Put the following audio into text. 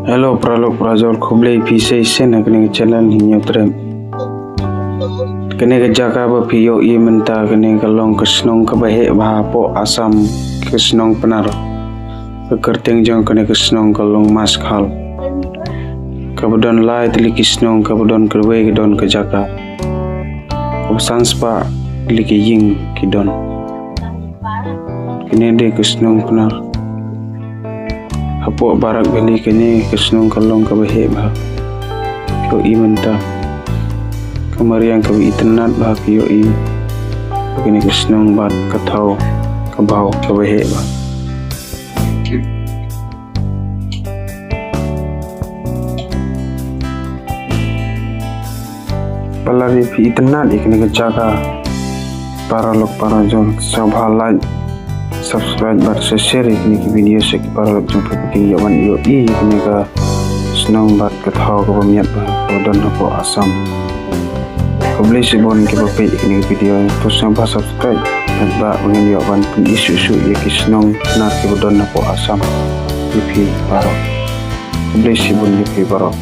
Hello pralok prajol khublei pise sen akne channel Hynñiewtrep. Kene ke jaka ba piyo I menta kene kalong ke shnong ke bahe ba Hapoh Assam ke shnong pnar. Ke kerteng jong kene ke shnong kalong mas khal. Kabudon lai tili ke shnong kabudon kerwe ke don ke jaka. Kabsan spa tili ke iïng ke don. Kene de ke shnong pnar. Hapoh Barak beli kene ke shnong kalong ke bahe ba. Kyo I menta. Kemarian kami internet bah kyo I. Kene ke shnong bat kathau kabau ke bahe ba. Palari pi internet ikene ke jaga para lok para jon sabha like subscribe bar share ikene ke video se para lok jong pe yawan yo I ikene ke shnong bat kathau ke bamiat ba kodon Hapoh Assam. Kembali sebelum kita pakai ikene video terus sampai subscribe dan ba dengan yawan pun isu-isu ya ke shnong pnar ke kodon Hapoh Assam. Ipi Barak. Kembali sebelum Ipi Barak.